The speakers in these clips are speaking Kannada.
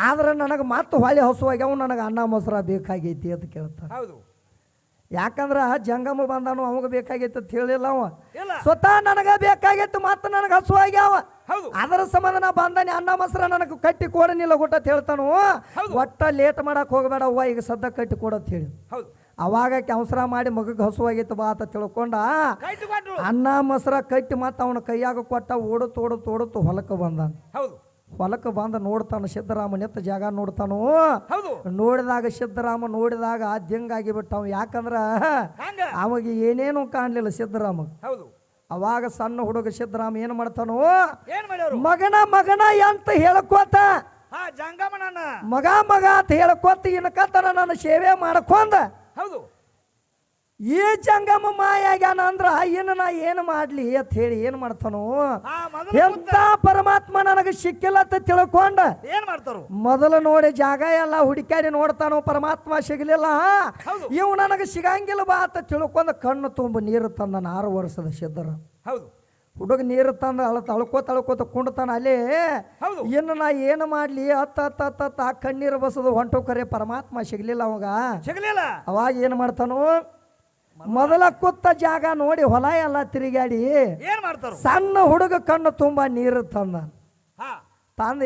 ಆದ್ರೆ ನನಗೆ ಮತ್ತೆ ಹೊಳೆ ಹಸುವಾಗ್ಯಾವ ನನಗೆ ಅನ್ನ ಮೊಸರ ಬೇಕಾಗೈತಿ ಅಂತ ಕೇಳ್ತಾನೆ. ಯಾಕಂದ್ರ ಜಂಗಮ ಬಂದಾನು ಅವಾಗ ಬೇಕಾಗೈತಿ ಅಂತ ಹೇಳಿಲ್ಲ ಅವ. ಸ್ವತಃ ನನಗ ಬೇಕಾಗೈತಿ ಮತ್ತೆ ನನಗೆ ಹಸುವಾಗ್ಯಾವ. ಅದರ ಸಂಬಂಧ ನಾ ಬಂದಾನೆ ಅನ್ನ ಮೊಸರ ನನಗೆ ಕಟ್ಟಿ ಕೊಡನಿಲ್ಲ ಊಟ ಅಂತ ಹೇಳ್ತಾನು. ಒಟ್ಟ ಲೇಟ್ ಮಾಡಕ್ ಹೋಗಬೇಡ ಅವ್ವ ಈಗ ಸದ್ದ ಕಟ್ಟಿ ಕೊಡತ್ ಹೇಳಿ. ಅವಾಗ ಅವಸರ ಮಾಡಿ ಮಗಗೆ ಹಸುವಾಗೈತೆ ಬಾ ಅಂತ ತಿಳ್ಕೊಂಡ ಅನ್ನ ಮೊಸರ ಕಟ್ಟಿ ಮತ್ತೆ ಅವನ ಕೈಯಾಗ ಕೊಟ್ಟ ಓಡುತ್ತು ಹೊಲಕ್ಕೆ ಬಂದಾನ. ಹೊಲಕ್ಕೆ ಬಂದ ನೋಡ್ತಾನ ಸಿದ್ದರಾಮ ನಿತ್ತ ಜಾಗ ನೋಡ್ತಾನು. ನೋಡಿದಾಗ ಸಿದ್ದರಾಮ ನೋಡಿದಾಗ ದಿಂಗಾಗಿ ಬಿಟ್ಟ ಅವ. ಯಾಕಂದ್ರ ಅವಾಗ ಏನೇನು ಕಾಣ್ಲಿಲ್ಲ ಸಿದ್ದರಾಮ. ಅವಾಗ ಸಣ್ಣ ಹುಡುಗ ಸಿದ್ದರಾಮ ಏನ್ ಮಾಡ್ತಾನು, ಮಗನ ಅಂತ ಹೇಳ್ಕೋತ ಮಗ ಅಂತ ಹೇಳ್ಕೋತ ಇನ್ಕತನ ನನ್ನ ಸೇವೆ ಮಾಡ್ಕೊಂಡ ಈ ಜಂಗಮ ಮಾಯಾಗ್ಯಾನ ಅಂದ್ರ ಇನ್ನು ನಾ ಏನು ಮಾಡ್ಲಿ ಅಂತ ಹೇಳಿ ಏನ್ ಮಾಡ್ತಾನು, ಎಂತ ಪರಮಾತ್ಮ ನನಗೆ ಸಿಕ್ಕಿಲ್ಲ ಅಂತ ತಿಳ್ಕೊಂಡ ಏನ್ ಮಾಡ್ತಾರು ಮೊದಲು ನೋಡಿ ಜಾಗ ಎಲ್ಲ ಹುಡುಕಾಡಿ ನೋಡ್ತಾನು. ಪರಮಾತ್ಮ ಸಿಗಲಿಲ್ಲ, ಇವು ನನಗೆ ಸಿಗಂಗಿಲ್ಲ ಬಾ ಅಂತ ತಿಳ್ಕೊಂಡ ಕಣ್ಣು ತುಂಬ ನೀರು ತಂದ 6 ವರ್ಷದ ಸಿದ್ದರ. ಹುಡುಗ ನೀರು ತಂದ ಅಳ್ಕೋತ ಕುಂಡ್ತಾನ ಅಲ್ಲೇ. ಇನ್ನು ನಾ ಏನು ಮಾಡ್ಲಿ ಅತ್ತ ಕಣ್ಣೀರು ಬಸದು ಹೊಂಟು ಕರೆ ಪರಮಾತ್ಮ ಸಿಗ್ಲಿಲ್ಲ ಅವಾಗ ಏನ್ ಮಾಡ್ತಾನು, ಮೊದಲ ಕೂತ ಜಾಗ ನೋಡಿ ಹೊಲ ಎಲ್ಲ ತಿರುಗಾಡಿ ಏನ್ ಮಾಡ್ತಾರ ಸಣ್ಣ ಹುಡುಗ ಕಣ್ಣು ತುಂಬಾ ನೀರು ತಂದ.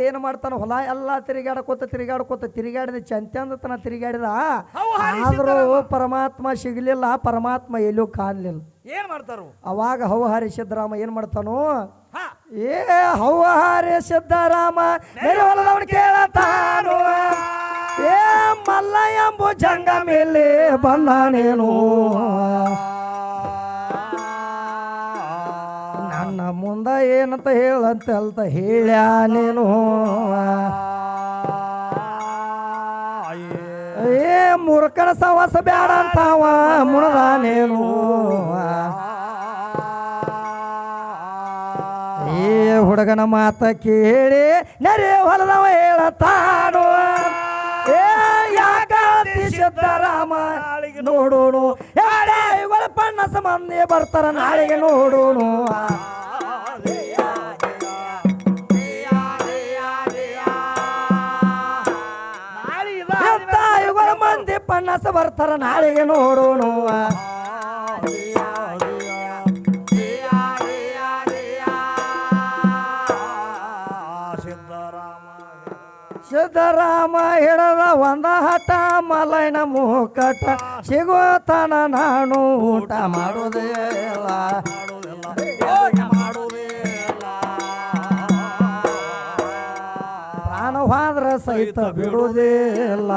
ಏನ್ ಮಾಡ್ತಾನ, ಹೊಲ ಎಲ್ಲ ತಿರುಗಾಡಿದ ಚಂತನ ತಿರುಗಾಡಿದ. ಆದ್ರೂ ಪರಮಾತ್ಮ ಸಿಗ್ಲಿಲ್ಲ, ಪರಮಾತ್ಮ ಎಲ್ಲೂ ಕಾಣ್ಲಿಲ್ಲ. ಏನ್ ಮಾಡ್ತಾರು ಅವಾಗ ಹೌಹಾರಿ ಸಿದ್ದರಾಮ ಏನ್ ಮಾಡ್ತಾನು, ಹೌಹಾರಿ ಸಿದ್ದರಾಮ ಹೊಲದವನು ಕೇಳತಾನು, ಮಲ್ಲ ಎಂಬು ಜಂಗ ಮೇಲೆ ಬಂದಾನೇನು, ನನ್ನ ಮುಂದ ಏನಂತ ಹೇಳಂತ ಹೇಳ್ಯಾನೇನು, ಮೂರ್ಖನ ಸವಾಸ ಬ್ಯಾಡ ಅಂತಾವ ಮುಣದಾನೇನು, ಹುಡುಗನ ಮಾತ ಕೇಳಿ ನರೆ ಹೊಲದವ ಹೇಳತಾನು, ಯಾಕಾತಿ ಸಿದ್ದರಾಮ ನೋಡೋಣ ಇವಳ ಪಣ್ಣಸ ಮಂದಿ ಬರ್ತಾರ ನಾಳೆಗೆ ನೋಡೋಣ, ಇವಳ ಮಂದಿ ಪಣ್ಣಸ ಬರ್ತಾರ ನಾಳೆಗೆ ನೋಡೋಣ. ಸಿದ್ದರಾಮ ಹಿಡದ ಒಂದ ಹಠ ಮಲೈನ ಮುಕಟ ಸಿಗೋತನ ನಾನು ಊಟ ಮಾಡುವುದಿಲ್ಲ, ಪ್ರಾಣವಾದ್ರ ಸಹಿತ ಬಿಡುವುದಿಲ್ಲ,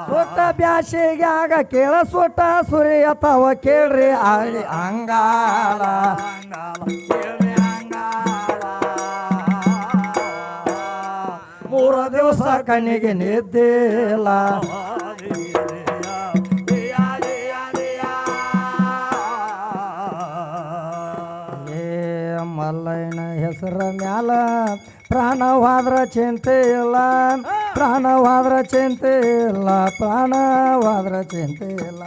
ಸುಟ್ಟ ಬ್ಯಾಸಿಗ್ಯಾಗ ಕೇಳ ಸುಟ್ಟ ಸುರಿಯತವ ಕೇಳ್ರಿ ಆಳಿ ಅಂಗಾಲ, 3 ದಿವಸ ಕಣ್ಣಿಗೆ ನಿದ್ದಿಲ್ಲ, ಮಲ್ಲಯ್ಯನ ಹೆಸರ ಮ್ಯಾಲ ಪ್ರಾಣವಾದ್ರ ಚಿಂತೆ ಇಲ್ಲ, ಪ್ರಾಣವಾದ್ರ ಚಿಂತೆ ಇಲ್ಲ, ಪ್ರಾಣವಾದ್ರ ಚಿಂತೆ ಇಲ್ಲ.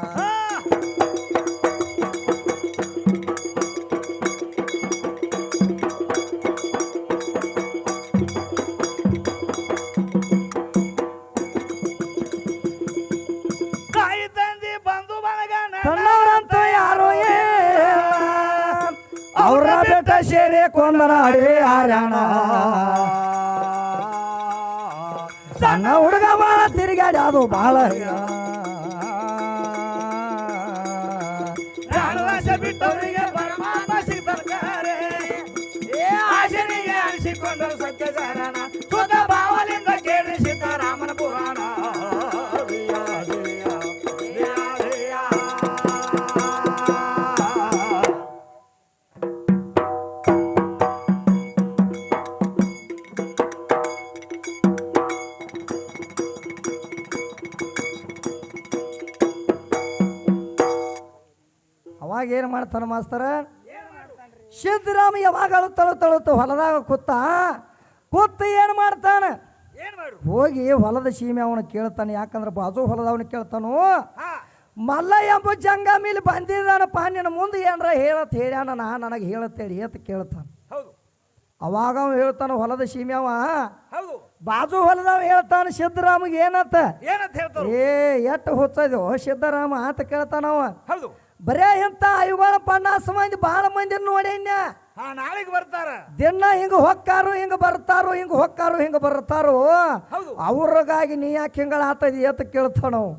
ತನ್ನವರಂತ ಯಾರೋ ಅವ್ರ ಬೆಟ್ಟ ಸೇರಿ ಕೊಂದನಾಡಿ ಆರ್ಯಾಣ, ಸಣ್ಣ ಹುಡುಗ ಬಾಳ ತಿರುಗಾಡಿ ಅದು ಬಾಳ ಬಿಟ್ಟವರಿಗೆ ಪರಮಾತ್ಮ ಸಿಗ್ತಾರೆ, ಆಶನಿಗೆ ಅನಿಸಿಕೊಂಡರು ಸತ್ಯಜಾರನ ಸುತ ಭಾವಲಿಂದ ಕೇಳಿ ಸಿದ್ದರಾಮನ ಪುರಾಣ. ಅವಾಗ ಏನು ಮಾಡ್ತಾನ ಮಾಸ್ತರ, ಸಿದ್ದರಾಮ ಯಾವಾಗ ಅಳುತ್ತಳುತ್ತಳುತ್ತ ಹೊಲದಾಗ ಕೂತ ಏನು ಮಾಡ್ತಾನ, ಹೋಗಿ ಹೊಲದ ಸೀಮೆ ಅವನು ಕೇಳ್ತಾನೆ. ಯಾಕಂದ್ರೆ ಬಾಜು ಹೊಲದವನು ಕೇಳ್ತಾನು, ಮಲ್ಲ ಎಂಬ ಜಂಗಮಿಲಿ ಬಂದಿದ್ದಾನಪ್ಪ ನಿನ್ನ ಮುಂದೆ ಏನ್ರ ಹೇಳ್ಯಾನ ನನಗೆ ಹೇಳತ್ತೇಳಿ ಏತ್ ಕೇಳ್ತಾನ. ಹೌದು. ಅವಾಗ ಅವ ಹೇಳ್ತಾನ ಹೊಲದ ಸೀಮ್ಯಾವ. ಹೌದು. ಬಾಜು ಹೊಲದವ ಹೇಳ್ತಾನ ಸಿದ್ದರಾಮಗೆ ಏನತ್ತ ಹೇಳ್ತಾರ. ಎಟ್ಟು ಹುಚ್ಚದು ಸಿದ್ದರಾಮ ಅಂತ ಕೇಳ್ತಾನವ. ಹೌದು. ಬರೇ ಇಂತ ಐವಾರ ಪನ್ನಾಸ ಮಂದಿ ಬಹಳ ಮಂದಿ ನೋಡೇನ್ಯ. ನಾಳೆಗೆ ಬರ್ತಾರ. ದಿನ ಹಿಂಗ ಹೊಕ್ಕಾರು ಹಿಂಗ ಬರ್ತಾರೋ ಹಿಂಗ ಹೊಕ್ಕಾರು ಹಿಂಗ ಬರ್ತಾರೋ. ಅವ್ರಿಗಾಗಿ ನೀ ಯಾಕೆ ಹಿಂಗಳ ಆತದಿ ಅಂತ ಕೇಳ್ತಾನವ್.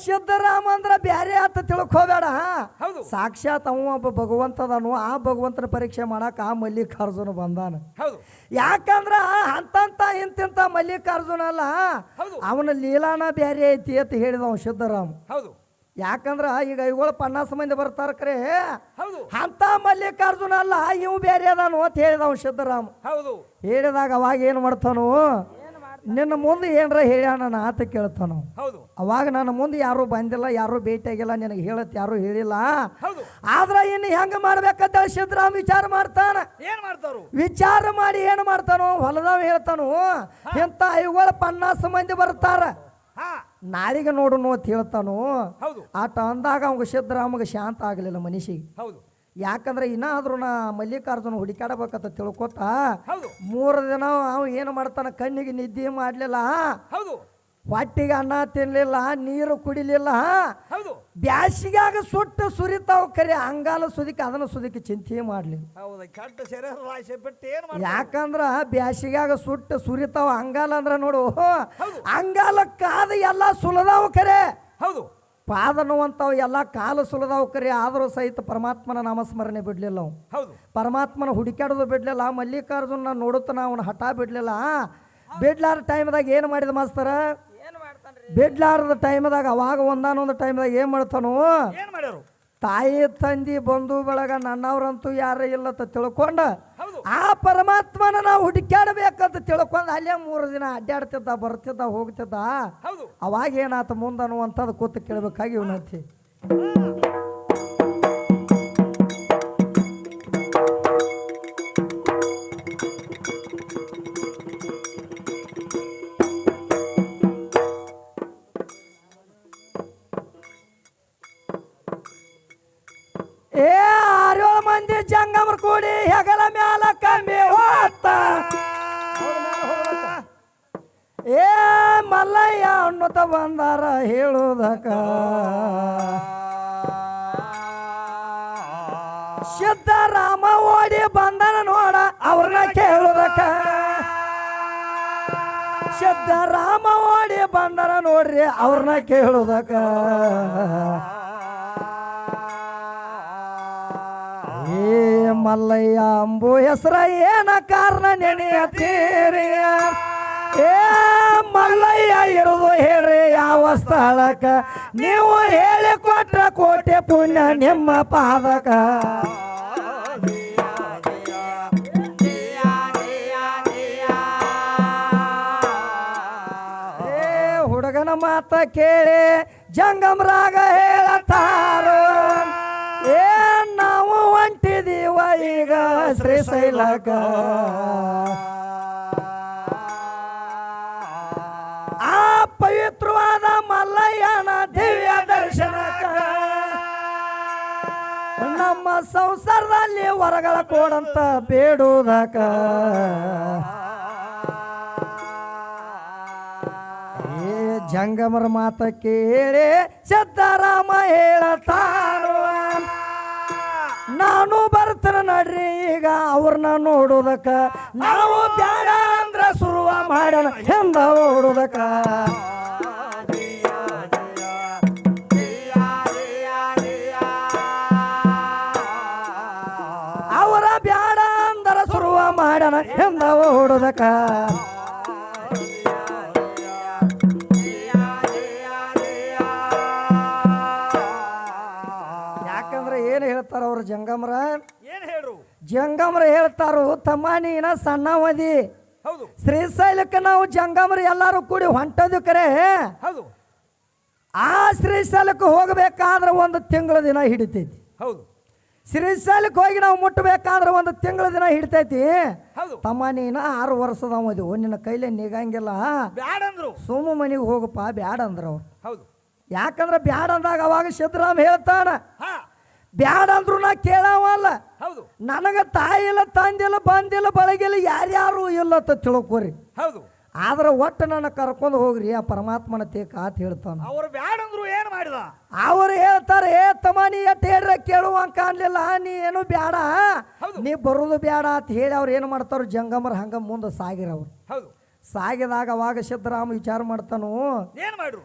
ಸಿದ್ದರಾಮ ಅಂದ್ರ ಬ್ಯಾರೆ ಆತ ತಿಳ್ಕೋಬೇಡ. ಸಾಕ್ಷಾತ್ ಅವ ಒಬ್ಬ ಭಗವಂತದನು. ಆ ಭಗವಂತನ ಪರೀಕ್ಷೆ ಮಾಡಾಕ ಆ ಮಲ್ಲಿಕಾರ್ಜುನ ಬಂದಾನ. ಯಾಕಂದ್ರ ಅಂತಂತ ಇಂತಿಂತ ಮಲ್ಲಿಕಾರ್ಜುನ ಅಲ್ಲ, ಅವನ ಲೀಲಾನ ಬ್ಯಾರೆ ಐತಿ ಅಂತ ಹೇಳಿದವ ಸಿದ್ದರಾಮ. ಯಾಕಂದ್ರ ಈಗ ಇವುಗಳು 50 ಮಂದಿ ಬರ್ತಾರ ಕರೆ, ಅಂತ ಮಲ್ಲಿಕಾರ್ಜುನ ಅಲ್ಲ ಇವು ಬೇರೆ ಅದಾನು ಅಂತ ಹೇಳಿದವ ಸಿದ್ದರಾಮ. ಹೇಳಿದಾಗ ಅವಾಗ ಏನ್ ಮಾಡ್ತಾನು, ನಿನ್ನ ಮುಂದೆ ಏನ್ರ ಹೇಳ್ಯಾನ ಆತ ಕೇಳ್ತಾನು. ಅವಾಗ ನನ್ನ ಮುಂದೆ ಯಾರು ಬಂದಿಲ್ಲ, ಯಾರು ಭೇಟಿಯಾಗಿಲ್ಲ, ನಿನಗೆ ಹೇಳತ್ ಯಾರು ಹೇಳಿಲ್ಲ. ಆದ್ರ ಇನ್ನು ಹೆಂಗ ಮಾಡ್ಬೇಕಂತ ಸಿದ್ದರಾಮ ವಿಚಾರ ಮಾಡ್ತಾನ. ವಿಚಾರ ಮಾಡಿ ಏನ್ ಮಾಡ್ತಾನು, ಹೊಲದವ ಹೇಳ್ತಾನು ಇಂತ ಇವುಗಳು 50 ಮಂದಿ ಬರ್ತಾರ, ನಾಳಿಗೆ ನೋಡು ಅಂತ ಹೇಳ್ತಾನು. ಆಟ ಅಂದಾಗ ಅವಾಗ ಸಿದ್ದರಾಮಗೆ ಶಾಂತ ಆಗಲಿಲ್ಲ ಮನುಷ್ಯಗೆ. ಯಾಕಂದ್ರೆ ಇನ್ನಾದ್ರೂ ನಾ ಮಲ್ಲಿಕಾರ್ಜುನ ಹುಡುಕಾಡಬೇಕಂತ ತಿಳ್ಕೊತ 3 ದಿನ ಅವ ಏನು ಮಾಡ್ತಾನ, ಕಣ್ಣಿಗೆ ನಿದ್ದೆ ಮಾಡ್ಲಿಲ್ಲ, ಹೊಟ್ಟಿಗೆ ಅನ್ನ ತಿನ್ಲಿಲ್ಲ, ನೀರು ಕುಡಿಲಿಲ್ಲ. ಬ್ಯಾಸಿಗಾಗ ಸುಟ್ಟು ಸುರಿತಾವ ಕರೆ, ಅಂಗಾಲ ಸುದಿಕ್ಕೆ ಅದನ್ನ ಸುದಿಕ್ಕೆ ಚಿಂತೆ ಮಾಡ್ಲಿ. ಯಾಕಂದ್ರ ಬ್ಯಾಸಿಗಾಗ ಸುಟ್ಟು ಸುರಿತಾವ ಅಂಗಾಲ ಅಂದ್ರ ನೋಡು, ಅಂಗಾಲಕ್ಕಾದ ಎಲ್ಲ ಸುಲದಾವ ಕರೆ, ಪಾದನುವಂತವ್ ಎಲ್ಲ ಕಾಲು ಸುಲದಾವ್ ಕರೆ. ಆದರೂ ಸಹಿತ ಪರಮಾತ್ಮನ ನಾಮಸ್ಮರಣೆ ಬಿಡ್ಲಿಲ್ಲ ಅವ್. ಪರಮಾತ್ಮನ ಹುಡುಕಾಡೋದು ಬಿಡ್ಲಿಲ್ಲ. ಮಲ್ಲಿಕಾರ್ಜುನ ನೋಡುತ್ತಾನ, ಅವನ ಹಠ ಬಿಡ್ಲಿಲ್ಲ. ಬಿಡ್ಲಾರ ಟೈಮ್ದಾಗ ಏನು ಮಾಡಿದ ಮಾಸ್ತರ, ಬಿಡ್ಲಾರದ ಟೈಮ್ದಾಗ ಅವಾಗ ಒಂದಾನೊಂದು ಟೈಮ್ದಾಗ ಏನ್ ಮಾಡ್ತಾನು, ತಾಯಿ ತಂದಿ ಬಂಧು ಬಳಗ ನನ್ನವ್ರಂತೂ ಯಾರ ಇಲ್ಲತ್ತ ತಿಳ್ಕೊಂಡ ಆ ಪರಮಾತ್ಮನ ನಾವು ಹುಡುಕಾಡಬೇಕಂತ ತಿಳ್ಕೊಂಡ ಅಲ್ಲೇ 3 ದಿನ ಅಡ್ಡಾಡ್ತಿದ್ದ, ಬರ್ತಿದ್ದ, ಹೋಗ್ತಿದ್ದ. ಅವಾಗ ಏನಾತ ಮುಂದನ್ನುವಂಥದ್ದು ಕೂತು ಕೇಳಬೇಕಾಗಿ ಇವನಂತಿ. ಜಂಗಮರ್ ಕೂಡಿ ಹೆಗಲ ಮ್ಯಾಲ ಕಮ್ಮಿ ಹೋತ, ಮಲ್ಲಯ್ಯ ಅನ್ನುತ್ತ ಬಂದಾರ ಹೇಳುವುದಕ. ಸಿದ್ದರಾಮ ಓಡಿ ಬಂದನ ನೋಡ ಅವ್ರನ್ನ ಕೇಳುವುದಕ. ಸಿದ್ದರಾಮ ಓಡಿ ಬಂದನ ನೋಡ್ರಿ ಅವ್ರನ್ನ ಕೇಳುವುದಕ. ಮಲ್ಲಯ್ಯ ಅಂಬು ಹೆಸರ ಏನ ಕಾರಣ ನೆನೆಯತ್ತೀರಿ, ಮಲ್ಲಯ್ಯ ಇರುವುದು ಹೇಳ್ರಿ ಯಾವ ಸ್ಥಳಕ್ಕ, ನೀವು ಹೇಳಿ ಕೊಟ್ರ ಕೋಟೆ ಪುಣ್ಯ ನಿಮ್ಮ ಪಾದಕ. ಹುಡುಗನ ಮಾತ ಕೇಳಿ ಜಂಗಮರಾಗ ಹೇಳತಾರೋ, ನಾವು ಹೊಂಟಿದೀವ ಈಗ ಶ್ರೀಶೈಲಕ. ಆ ಪವಿತ್ರವಾದ ಮಲ್ಲಯ್ಯನ ದಿವ್ಯ ದರ್ಶನಕ, ನಮ್ಮ ಸಂಸಾರದಲ್ಲಿ ವರಗಳ ಕೊಡಂತ ಬೇಡುವುದಕ. ಜಂಗಮರ ಮಾತ ಕೇಳಿ ಸಿದ್ದರಾಮ ಹೇಳತಾರೋ, ನಾನು ಬರ್ತೇನೆ ನಡ್ರಿ ಈಗ ಅವ್ರನ್ನ ನೋಡೋದಕ್ಕ. ನಾವು ಬ್ಯಾಡ ಅಂದ್ರ ಶುರುವ ಮಾಡೋಣ ಎಂದ ಓಡೋದಕ್ಕ. ಅವರ ಬ್ಯಾಡ ಅಂದ್ರ ಶುರುವ ಮಾಡೋಣ ಎಂದ ಓಡೋದಕ್ಕ. ಏನ್ ಹೇಳ್ತಾರ ಅವ್ರ ಜಂಗಮರ, ಜಂಗಮರ ಹೇಳ್ತಾರು, ತಮ್ಮ ನೀನ ಸಣ್ಣವದಿ, ಶ್ರೀಶೈಲಕ್ಕೆ ನಾವು ಜಂಗಮರ ಎಲ್ಲಾರು ಕೂಡಿ ಹೊಂಟದು ಕರೆ. ಆ ಶ್ರೀಶೈಲಕ್ಕೆ ಹೋಗಬೇಕಾದ್ರೆ 1 ತಿಂಗಳ ದಿನ ಹಿಡಿತೈತಿ. ಶ್ರೀಶೈಲಕ್ಕೆ ಹೋಗಿ ನಾವು ಮುಟ್ಟಬೇಕಾದ್ರೆ 1 ತಿಂಗಳ ದಿನ ಹಿಡಿತೈತಿ. ತಮ್ಮ ನೀನ 6 ವರ್ಷದವದಿ, ನಿನ್ನ ಕೈಲೇ ನಿಗಂಗಿಲ್ಲ, ಸುಮ್ಮ ಮನೆಗೆ ಹೋಗಪ್ಪ ಬ್ಯಾಡ ಅಂದ್ರ ಅವ್ರು. ಯಾಕಂದ್ರೆ ಬ್ಯಾಡ ಅಂದಾಗ ಅವಾಗ ಸಿದ್ದರಾಮ ಹೇಳ್ತಾನ ಹಾ ಬ್ಯಾಡ ಅಂದ್ರು ನಾ ಕೇಳವಲ್ಲ ಹೌದು ನನಗ ತಾಯಿ ಇಲ್ಲ ತಂದಿಲ್ಲ ಬಂದಿಲ್ಲ ಬಳಗಿಲ್ಲ ಯಾರ್ಯಾರು ಇಲ್ಲ ಅಂತ ತಿಳ್ಕೊರಿ ಹೌದು ಆದ್ರೆ ಒಟ್ಟು ನನ್ನ ಕರ್ಕೊಂಡು ಹೋಗ್ರಿ ಆ ಪರಮಾತ್ಮನ ತೇಕ ಅಂತ ಹೇಳ್ತಾನ ಅವ್ರು ಬ್ಯಾಡ ಅಂದ್ರು ಏನ್ ಮಾಡಿದ ಅವ್ರು ಹೇಳ್ತಾರೆ ಏ ತಮ್ಮ ನೀ ಎಟ್ಟು ಹೇಳ್ರೆ ಕೇಳುವಂಗ ಕಾಣ್ಲಿಲ್ಲ ನೀ ಏನು ಬ್ಯಾಡ ಹೌದು. ನೀ ಬರುದು ಬ್ಯಾಡ ಅಂತ ಹೇಳಿ ಅವ್ರು ಏನು ಮಾಡ್ತಾರ ಜಂಗಮರ ಹಂಗ ಮುಂದೆ ಸಾಗಿರವ್ರು ಹೌದು ಸಾಗಿದಾಗ ಅವಾಗ ಸಿದ್ದರಾಮ ವಿಚಾರ ಮಾಡ್ತಾನು ಏನ್ ಮಾಡ್ರು